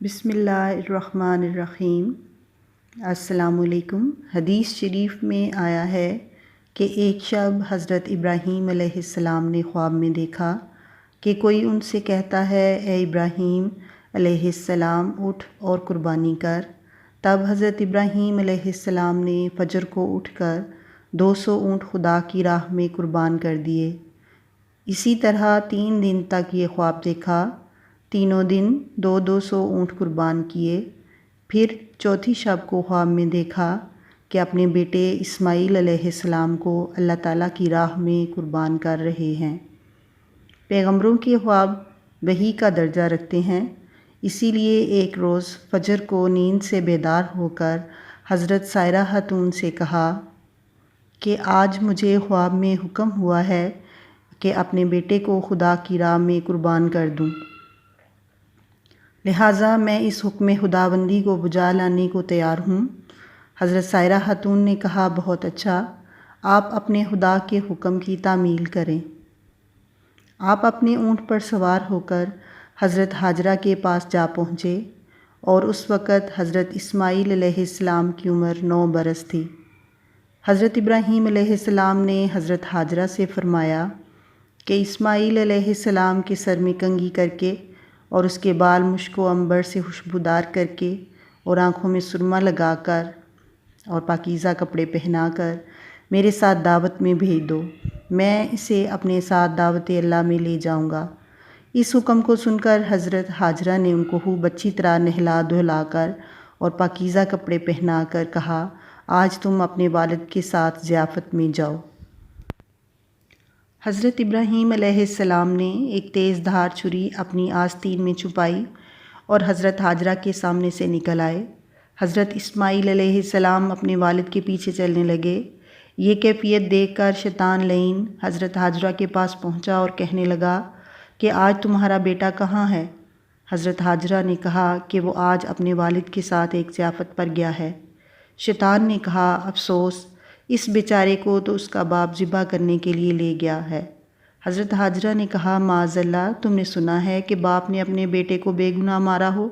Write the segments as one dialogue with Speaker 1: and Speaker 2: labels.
Speaker 1: بسم اللہ الرحمن الرحیم۔ السلام علیکم۔ حدیث شریف میں آیا ہے کہ ایک شب حضرت ابراہیم علیہ السلام نے خواب میں دیکھا کہ کوئی ان سے کہتا ہے، اے ابراہیم علیہ السلام اٹھ اور قربانی کر۔ تب حضرت ابراہیم علیہ السلام نے فجر کو اٹھ کر 200 اونٹ خدا کی راہ میں قربان کر دیے۔ اسی طرح 3 دن تک یہ خواب دیکھا، تینوں دن 200 اونٹ قربان کیے۔ پھر چوتھی شب کو خواب میں دیکھا کہ اپنے بیٹے اسماعیل علیہ السلام کو اللہ تعالیٰ کی راہ میں قربان کر رہے ہیں۔ پیغمبروں کے خواب وحی کا درجہ رکھتے ہیں، اسی لیے ایک روز فجر کو نیند سے بیدار ہو کر حضرت سائرہ خاتون سے کہا کہ آج مجھے خواب میں حکم ہوا ہے کہ اپنے بیٹے کو خدا کی راہ میں قربان کر دوں، لہٰذا میں اس حکم خداوندی کو بجا لانے کو تیار ہوں۔ حضرت سائرہ خاتون نے کہا، بہت اچھا، آپ اپنے خدا کے حکم کی تعمیل کریں۔ آپ اپنے اونٹ پر سوار ہو کر حضرت ہاجرہ کے پاس جا پہنچے، اور اس وقت حضرت اسماعیل علیہ السلام کی عمر 9 برس تھی۔ حضرت ابراہیم علیہ السلام نے حضرت ہاجرہ سے فرمایا کہ اسماعیل علیہ السلام کے سر میں کنگھی کر کے اور اس کے بال مشک و عنبر سے خوشبودار کر کے اور آنکھوں میں سرما لگا کر اور پاکیزہ کپڑے پہنا کر میرے ساتھ دعوت میں بھیج دو، میں اسے اپنے ساتھ دعوت اللہ میں لے جاؤں گا۔ اس حکم کو سن کر حضرت ہاجرہ نے ان کو خوب اچھی طرح نہلا دھلا کر اور پاکیزہ کپڑے پہنا کر کہا، آج تم اپنے والد کے ساتھ ضیافت میں جاؤ۔ حضرت ابراہیم علیہ السلام نے ایک تیز دھار چھری اپنی آستین میں چھپائی اور حضرت ہاجرہ کے سامنے سے نکل آئے۔ حضرت اسماعیل علیہ السلام اپنے والد کے پیچھے چلنے لگے۔ یہ کیفیت دیکھ کر شیطان لعین حضرت ہاجرہ کے پاس پہنچا اور کہنے لگا کہ آج تمہارا بیٹا کہاں ہے؟ حضرت ہاجرہ نے کہا کہ وہ آج اپنے والد کے ساتھ ایک ضیافت پر گیا ہے۔ شیطان نے کہا، افسوس، اس بیچارے کو تو اس کا باپ ذبح کرنے کے لیے لے گیا ہے۔ حضرت ہاجرہ نے کہا، معاذ اللہ، تم نے سنا ہے کہ باپ نے اپنے بیٹے کو بے گناہ مارا ہو؟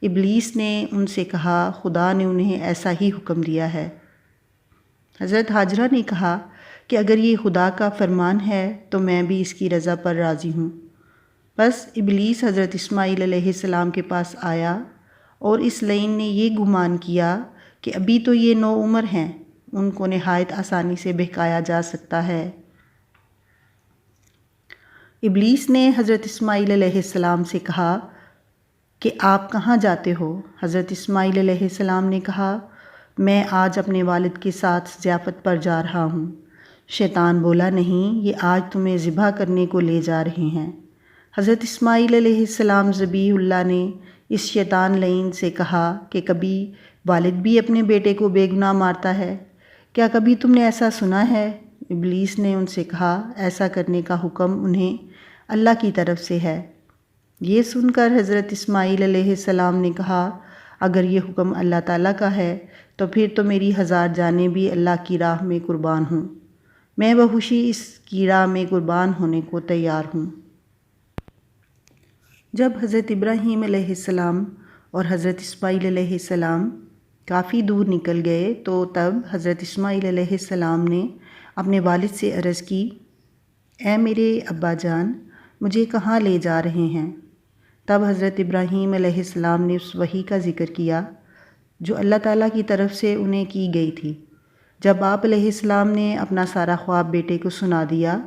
Speaker 1: ابلیس نے ان سے کہا، خدا نے انہیں ایسا ہی حکم دیا ہے۔ حضرت ہاجرہ نے کہا کہ اگر یہ خدا کا فرمان ہے تو میں بھی اس کی رضا پر راضی ہوں۔ بس ابلیس حضرت اسماعیل علیہ السلام کے پاس آیا اور اس لعین نے یہ گمان کیا کہ ابھی تو یہ نوعمر ہیں، ان کو نہایت آسانی سے بہکایا جا سکتا ہے۔ ابلیس نے حضرت اسماعیل علیہ السلام سے کہا کہ آپ کہاں جاتے ہو؟ حضرت اسماعیل علیہ السلام نے کہا، میں آج اپنے والد کے ساتھ ضیافت پر جا رہا ہوں۔ شیطان بولا، نہیں، یہ آج تمہیں ذبح کرنے کو لے جا رہے ہیں۔ حضرت اسماعیل علیہ السلام ذبیح اللہ نے اس شیطان لعین سے کہا کہ کبھی والد بھی اپنے بیٹے کو بے گناہ مارتا ہے؟ کیا کبھی تم نے ایسا سنا ہے؟ ابلیس نے ان سے کہا، ایسا کرنے کا حکم انہیں اللہ کی طرف سے ہے۔ یہ سن کر حضرت اسماعیل علیہ السلام نے کہا، اگر یہ حکم اللہ تعالیٰ کا ہے تو پھر تو میری 1000 جانیں بھی اللہ کی راہ میں قربان ہوں، میں بخوشی اس کی راہ میں قربان ہونے کو تیار ہوں۔ جب حضرت ابراہیم علیہ السلام اور حضرت اسماعیل علیہ السلام کافی دور نکل گئے تو تب حضرت اسماعیل علیہ السلام نے اپنے والد سے عرض کی، اے میرے ابا جان، مجھے کہاں لے جا رہے ہیں؟ تب حضرت ابراہیم علیہ السلام نے اس وحی کا ذکر کیا جو اللہ تعالیٰ کی طرف سے انہیں کی گئی تھی۔ جب آپ علیہ السلام نے اپنا سارا خواب بیٹے کو سنا دیا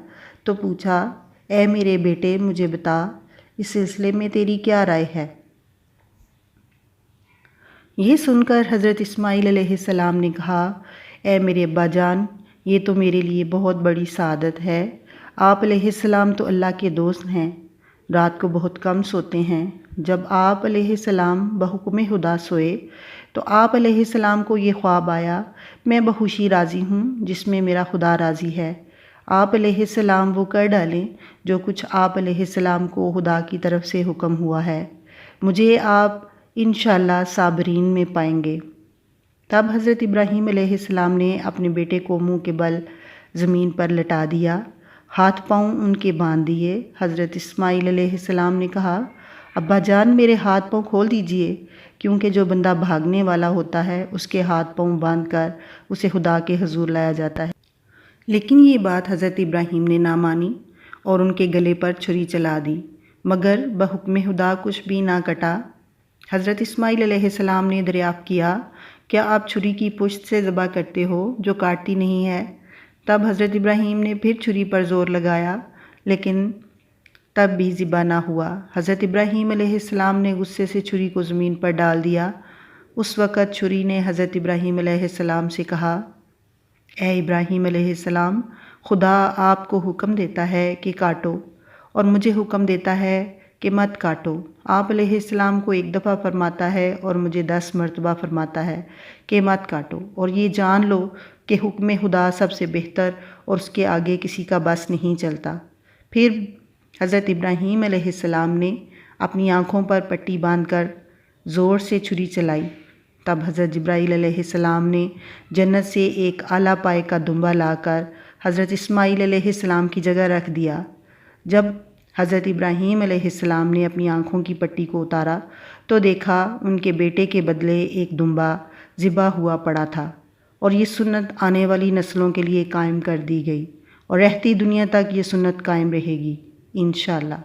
Speaker 1: تو پوچھا، اے میرے بیٹے، مجھے بتا، اس سلسلے میں تیری کیا رائے ہے؟ یہ سن کر حضرت اسماعیل علیہ السلام نے کہا، اے میرے ابا جان، یہ تو میرے لیے بہت بڑی سعادت ہے۔ آپ علیہ السلام تو اللہ کے دوست ہیں، رات کو بہت کم سوتے ہیں۔ جب آپ علیہ السلام بحکم خدا سوئے تو آپ علیہ السلام کو یہ خواب آیا، میں بخوشی راضی ہوں جس میں میرا خدا راضی ہے۔ آپ علیہ السلام وہ کر ڈالیں جو کچھ آپ علیہ السلام کو خدا کی طرف سے حکم ہوا ہے، مجھے آپ انشاءاللہ صابرین میں پائیں گے۔ تب حضرت ابراہیم علیہ السلام نے اپنے بیٹے کو منہ کے بل زمین پر لٹا دیا، ہاتھ پاؤں ان کے باندھ دیے۔ حضرت اسماعیل علیہ السلام نے کہا، ابا جان میرے ہاتھ پاؤں کھول دیجئے، کیونکہ جو بندہ بھاگنے والا ہوتا ہے اس کے ہاتھ پاؤں باندھ کر اسے خدا کے حضور لایا جاتا ہے۔ لیکن یہ بات حضرت ابراہیم نے نہ مانی اور ان کے گلے پر چھری چلا دی، مگر بحکم خدا کچھ بھی نہ کٹا۔ حضرت اسماعیل علیہ السلام نے دریافت کیا، کیا آپ چھری کی پشت سے ذبح کرتے ہو جو کاٹتی نہیں ہے؟ تب حضرت ابراہیم نے پھر چھری پر زور لگایا، لیکن تب بھی ذبح نہ ہوا۔ حضرت ابراہیم علیہ السلام نے غصے سے چھری کو زمین پر ڈال دیا۔ اس وقت چھری نے حضرت ابراہیم علیہ السلام سے کہا، اے ابراہیم علیہ السلام، خدا آپ کو حکم دیتا ہے کہ کاٹو اور مجھے حکم دیتا ہے کہ مت کاٹو۔ آپ علیہ السلام کو ایک دفعہ فرماتا ہے اور مجھے 10 مرتبہ فرماتا ہے کہ مت کاٹو، اور یہ جان لو کہ حکم خدا سب سے بہتر اور اس کے آگے کسی کا بس نہیں چلتا۔ پھر حضرت ابراہیم علیہ السلام نے اپنی آنکھوں پر پٹی باندھ کر زور سے چھری چلائی۔ تب حضرت جبرائیل علیہ السلام نے جنت سے ایک اعلیٰ پائے کا دمبا لا کر حضرت اسماعیل علیہ السلام کی جگہ رکھ دیا۔ جب حضرت ابراہیم علیہ السلام نے اپنی آنکھوں کی پٹی کو اتارا تو دیکھا ان کے بیٹے کے بدلے ایک دمبا ذبح ہوا پڑا تھا، اور یہ سنت آنے والی نسلوں کے لیے قائم کر دی گئی، اور رہتی دنیا تک یہ سنت قائم رہے گی انشاءاللہ۔